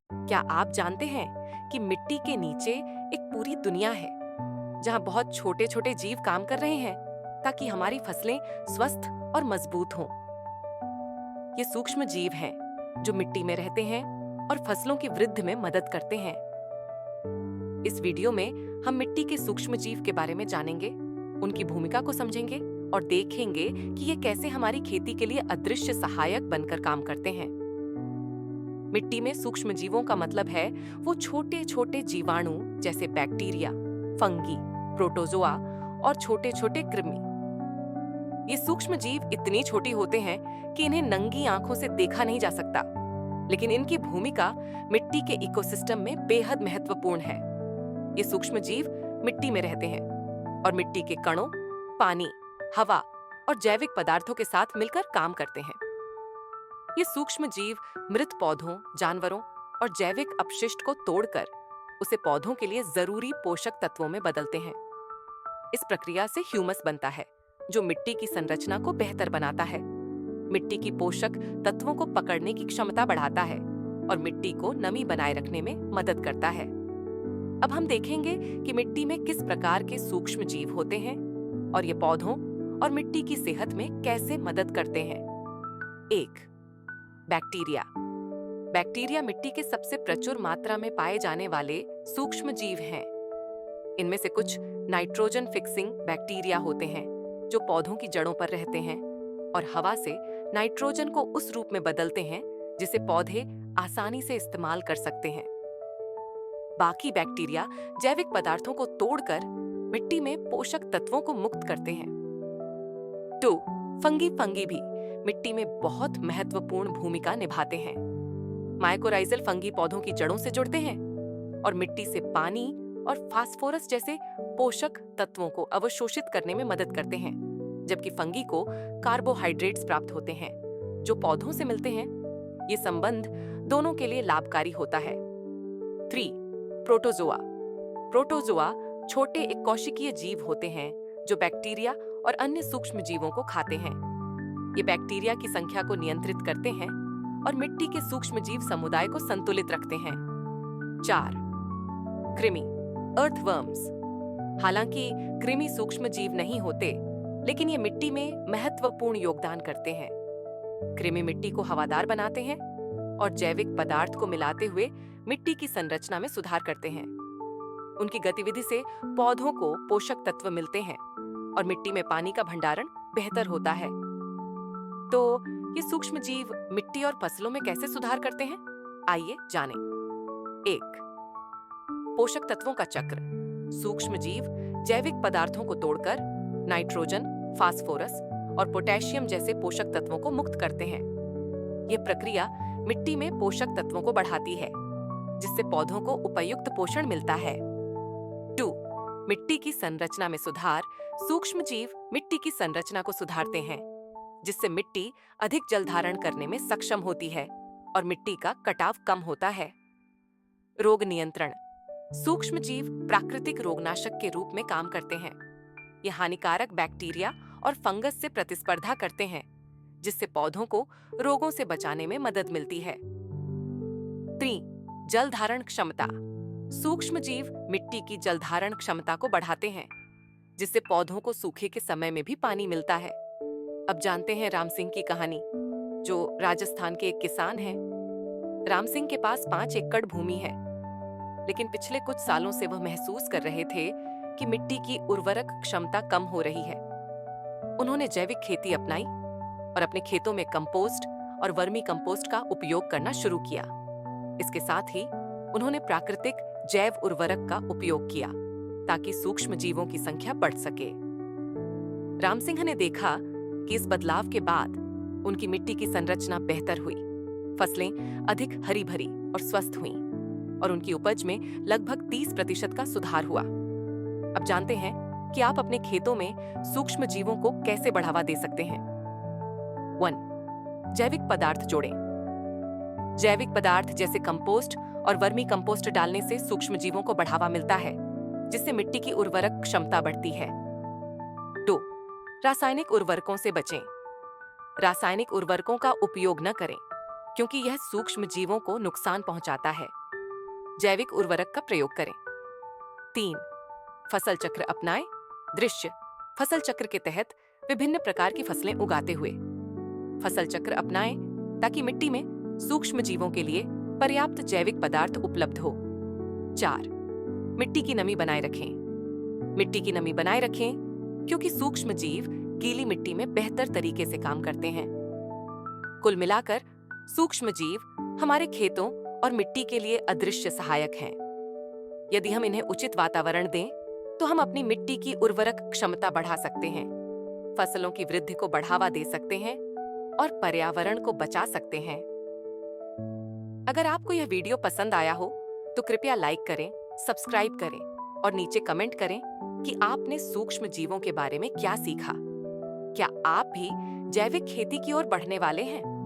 क्या आप जानते हैं कि मिट्टी के नीचे एक पूरी दुनिया है जहां बहुत छोटे छोटे जीव काम कर रहे हैं ताकि हमारी फसलें स्वस्थ और मजबूत हों। ये सूक्ष्म जीव हैं जो मिट्टी में रहते हैं और फसलों की वृद्धि में मदद करते हैं। इस वीडियो में हम मिट्टी के सूक्ष्म जीव के बारे में जानेंगे, उनकी भूमिका को समझेंगे और देखेंगे कि ये कैसे हमारी खेती के लिए अदृश्य सहायक बनकर काम करते हैं। मिट्टी में सूक्ष्म जीवों का मतलब है वो छोटे छोटे जीवाणु जैसे बैक्टीरिया, फंगी, प्रोटोजोआ और छोटे छोटे कृमि। ये सूक्ष्म जीव इतनी छोटी होते हैं कि इन्हें नंगी आंखों से देखा नहीं जा सकता, लेकिन इनकी भूमिका मिट्टी के इकोसिस्टम में बेहद महत्वपूर्ण है। ये सूक्ष्म जीव मिट्टी में रहते हैं और मिट्टी के कणों, पानी, हवा और जैविक पदार्थों के साथ मिलकर काम करते हैं। ये सूक्ष्म जीव मृत पौधों, जानवरों और जैविक अपशिष्ट को तोड़कर उसे पौधों के लिए जरूरी पोषक तत्वों में बदलते हैं। इस प्रक्रिया से ह्यूमस बनता है, जो मिट्टी की संरचना को बेहतर बनाता है, मिट्टी की पोषक तत्वों को पकड़ने की क्षमता बढ़ाता है और मिट्टी को नमी बनाए रखने में मदद करता है। अब हम देखेंगे कि मिट्टी में किस प्रकार के सूक्ष्म जीव होते हैं और ये पौधों और मिट्टी की सेहत में कैसे मदद करते हैं। 1. बैक्टीरिया। बैक्टीरिया मिट्टी के सबसे प्रचुर मात्रा में पाए जाने वाले सूक्ष्म जीव हैं। इनमें से कुछ नाइट्रोजन फिक्सिंग बैक्टीरिया होते हैं जो पौधों की जड़ों पर रहते हैं और हवा से नाइट्रोजन को उस रूप में बदलते हैं जिसे पौधे आसानी से इस्तेमाल कर सकते हैं। बाकी बैक्टीरिया जैविक पदार्थों को तोड़कर मिट्टी में पोषक तत्वों को मुक्त करते हैं। 2. फंगी भी मिट्टी में बहुत महत्वपूर्ण भूमिका निभाते हैं। माइकोराइजल फंगी पौधों की जड़ों से जुड़ते हैं और मिट्टी से पानी और फास्फोरस जैसे पोषक तत्वों को अवशोषित करने में मदद करते हैं, जबकि फंगी को कार्बोहाइड्रेट्स प्राप्त होते हैं जो पौधों से मिलते हैं। ये संबंध दोनों के लिए लाभकारी होता है। 3. प्रोटोजोआ। प्रोटोजोआ छोटे एक कोशिकीय जीव होते हैं जो बैक्टीरिया और अन्य सूक्ष्म जीवों को खाते हैं। ये बैक्टीरिया की संख्या को नियंत्रित करते हैं और मिट्टी के सूक्ष्म जीव समुदाय को संतुलित रखते हैं। 4. कृमि, अर्थवर्म्स। हालांकि कृमि सूक्ष्म जीव नहीं होते, लेकिन ये मिट्टी में महत्वपूर्ण योगदान करते हैं। कृमि मिट्टी को हवादार बनाते हैं और जैविक पदार्थ को मिलाते हुए मिट्टी की संरचना में सुधार करते हैं। उनकी गतिविधि से पौधों को पोषक तत्व मिलते हैं और मिट्टी में पानी का भंडारण बेहतर होता है। तो ये सूक्ष्म जीव मिट्टी और फसलों में कैसे सुधार करते हैं, आइए जानें। 1. पोषक तत्वों का चक्र। सूक्ष्म जीव जैविक पदार्थों को तोड़कर नाइट्रोजन, फास्फोरस और पोटेशियम जैसे पोषक तत्वों को मुक्त करते हैं। यह प्रक्रिया मिट्टी में पोषक तत्वों को बढ़ाती है, जिससे पौधों को उपयुक्त पोषण मिलता है। 2. मिट्टी की संरचना में सुधार। सूक्ष्म जीव मिट्टी की संरचना को सुधारते हैं, जिससे मिट्टी अधिक जल धारण करने में सक्षम होती है और मिट्टी का कटाव कम होता है। रोग नियंत्रण। सूक्ष्म जीव प्राकृतिक रोगनाशक के रूप में काम करते हैं। ये हानिकारक बैक्टीरिया और फंगस से प्रतिस्पर्धा करते हैं, जिससे पौधों को रोगों से बचाने में मदद मिलती है। 3. जल धारण क्षमता। सूक्ष्म जीव मिट्टी की जल धारण क्षमता को बढ़ाते हैं, जिससे पौधों को सूखे के समय में भी पानी मिलता है। अब जानते हैं राम सिंह की कहानी, जो राजस्थान के एक किसान हैं। राम सिंह के पास 5 एकड़ भूमि है, लेकिन पिछले कुछ सालों से वह महसूस कर रहे थे कि मिट्टी की उर्वरक क्षमता कम हो रही है। उन्होंने जैविक खेती अपनाई और अपने खेतों में कंपोस्ट और वर्मी कंपोस्ट का उपयोग करना शुरू किया। इसके साथ ही उन्होंने प्राकृतिक जैव उर्वरक का उपयोग किया ताकि सूक्ष्म जीवों की संख्या बढ़ सके। राम सिंह ने देखा कि इस बदलाव के बाद उनकी मिट्टी की संरचना बेहतर हुई, फसलें अधिक हरी भरी और स्वस्थ हुईं और उनकी उपज में लगभग 30% का सुधार हुआ। अब जानते हैं कि आप अपने खेतों में सूक्ष्म जीवों को कैसे बढ़ावा दे सकते हैं। 1. जैविक पदार्थ जोड़ें। जैविक पदार्थ जैसे कंपोस्ट और वर्मी कंपोस्ट डालने से सूक्ष्म जीवों को बढ़ावा मिलता है, जिससे मिट्टी की उर्वरक क्षमता बढ़ती है। 2. रासायनिक उर्वरकों से बचें। रासायनिक उर्वरकों का उपयोग न करें, क्योंकि यह सूक्ष्म जीवों को नुकसान पहुंचाता है। जैविक उर्वरक का प्रयोग करें। 3. फसल चक्र अपनाएं। दृश्य फसल चक्र के तहत विभिन्न प्रकार की फसलें उगाते हुए। फसल चक्र अपनाएं ताकि मिट्टी में सूक्ष्म जीवों के लिए पर्याप्त जैविक पदार्थ उपलब्ध हो। 4. मिट्टी की नमी बनाए रखें। मिट्टी की नमी बनाए रखें क्योंकि सूक्ष्म जीव गीली मिट्टी में बेहतर तरीके से काम करते हैं। कुल मिलाकर सूक्ष्म जीव हमारे खेतों और मिट्टी के लिए अदृश्य सहायक हैं। यदि हम इन्हें उचित वातावरण दें तो हम अपनी मिट्टी की उर्वरक क्षमता बढ़ा सकते हैं, फसलों की वृद्धि को बढ़ावा दे सकते हैं और पर्यावरण को बचा सकते हैं। अगर आपको यह वीडियो पसंद आया हो तो कृपया लाइक करें, सब्सक्राइब करें और नीचे कमेंट करें कि आपने सूक्ष्म जीवों के बारे में क्या सीखा। क्या आप भी जैविक खेती की ओर बढ़ने वाले हैं?